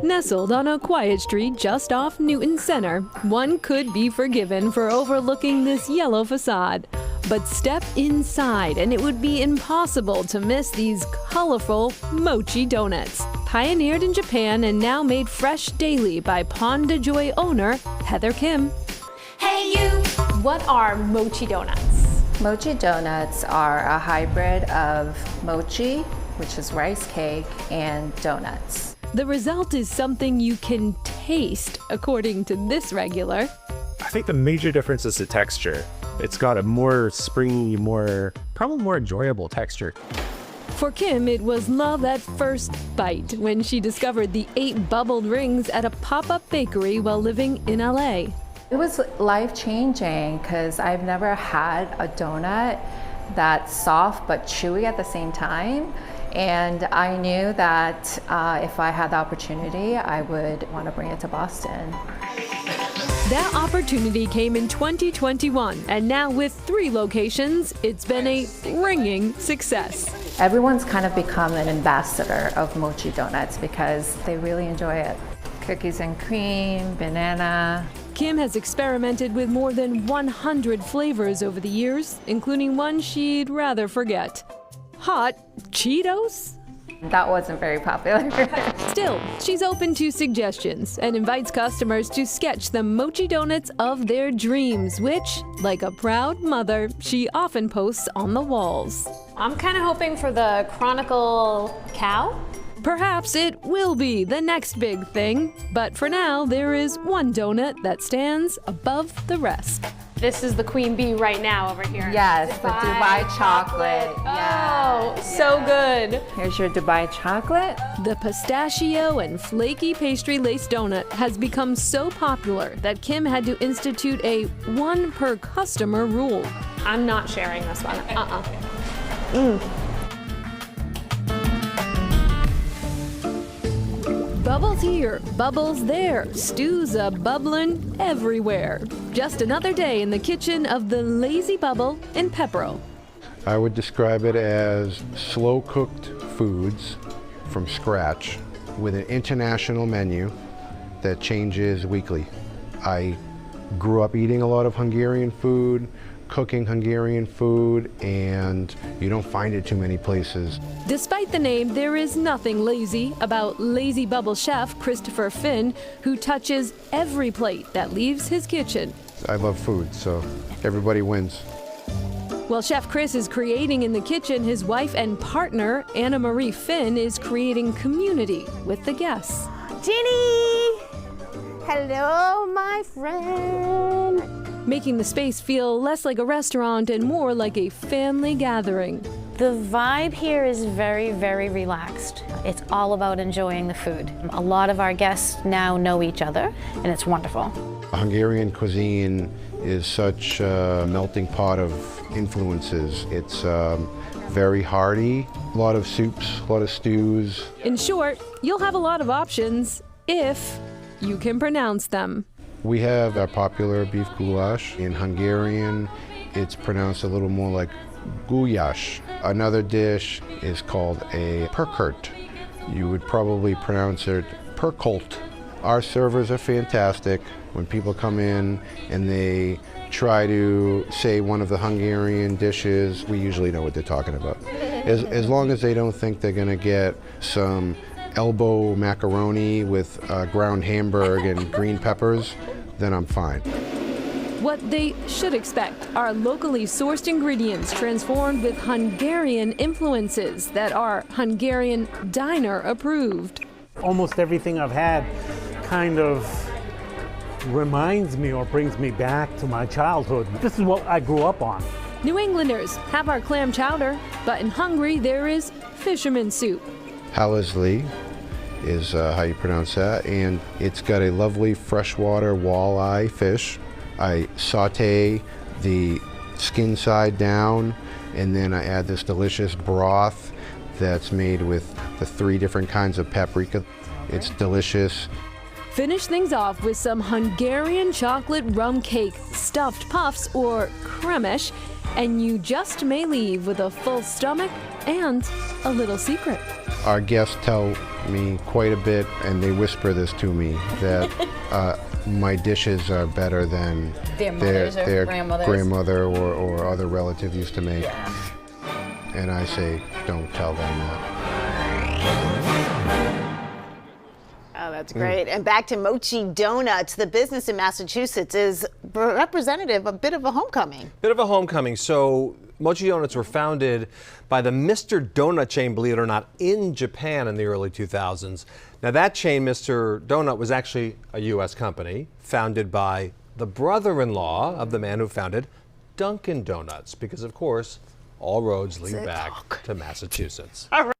Nestled on a quiet street just off Newton Center, one could be forgiven for overlooking this yellow facade. But step inside and it would be impossible to miss these colorful mochi donuts. Pioneered in Japan and now made fresh daily by Pon de Joy owner Heather Kim. Hey you! What are mochi donuts? Mochi donuts are a hybrid of mochi, which is rice cake, and donuts. The result is something you can taste, according to this regular. I think the major difference is the texture. It's got a more springy, probably more enjoyable texture. For Kim, it was love at first bite when she discovered the 8 bubbled rings at a pop-up bakery while living in LA. It was life-changing because I've never had a donut that's soft but chewy at the same time. And I knew that if I had the opportunity, I would want to bring it to Boston. That opportunity came in 2021, and now with 3 locations, it's been a ringing success. Everyone's kind of become an ambassador of mochi donuts because they really enjoy it. Cookies and cream, banana. Kim has experimented with more than 100 flavors over the years, including one she'd rather forget. Hot Cheetos? That wasn't very popular. Still, she's open to suggestions and invites customers to sketch the mochi donuts of their dreams, which, like a proud mother, she often posts on the walls. I'm kind of hoping for the Chronicle cow. Perhaps it will be the next big thing, but for now, there is one donut that stands above the rest. This is the queen bee right now over here. Yes, the Dubai chocolate. Oh, so good. Here's your Dubai chocolate. The pistachio and flaky pastry lace donut has become so popular that Kim had to institute a one per customer rule. I'm not sharing this one. Bubbles here, bubbles there, stews a bubbling everywhere. Just another day in the kitchen of the Lazy Bubble in Pepperell. I would describe it as slow-cooked foods from scratch with an international menu that changes weekly. I grew up eating a lot of Hungarian food, cooking Hungarian food, and you don't find it too many places. Despite the name, there is nothing lazy about Lazy Bubble chef Christopher Finn, who touches every plate that leaves his kitchen. I love food, so everybody wins. While Chef Chris is creating in the kitchen, his wife and partner, Anna Marie Finn, is creating community with the guests. Ginny! Hello, my friend. Making the space feel less like a restaurant and more like a family gathering. The vibe here is very, very relaxed. It's all about enjoying the food. A lot of our guests now know each other, and it's wonderful. Hungarian cuisine is such a melting pot of influences. It's very hearty, a lot of soups, a lot of stews. In short, you'll have a lot of options if you can pronounce them. We have our popular beef goulash. In Hungarian, it's pronounced a little more like gulyás. Another dish is called a pörkört. You would probably pronounce it pörkolt. Our servers are fantastic. When people come in and they try to say one of the Hungarian dishes, we usually know what they're talking about. As long as they don't think they're gonna get some elbow macaroni with ground hamburg and green peppers, then I'm fine. What they should expect are locally sourced ingredients transformed with Hungarian influences that are Hungarian diner approved. Almost everything I've had kind of reminds me or brings me back to my childhood. This is what I grew up on. New Englanders have our clam chowder, but in Hungary there is fisherman soup. Halazli is how you pronounce that, and it's got a lovely freshwater walleye fish. I saute the skin side down, and then I add this delicious broth that's made with the 3 different kinds of paprika. It's delicious. Finish things off with some Hungarian chocolate rum cake, stuffed puffs or kremes, and you just may leave with a full stomach and a little secret. Our guests tell me quite a bit, and they whisper this to me, that my dishes are better than Their mothers or their grandmothers. grandmother or other relative used to make. And I say, don't tell them that. Oh, that's great. And back to Mochi Donuts. The business in Massachusetts is representative, a bit of a homecoming. Bit of a homecoming. So Mochi Donuts were founded by the Mr. Donut chain, believe it or not, in Japan in the early 2000s. Now that chain, Mr. Donut, was actually a U.S. company founded by the brother-in-law of the man who founded Dunkin' Donuts, because of course, all roads lead back to Massachusetts. All right.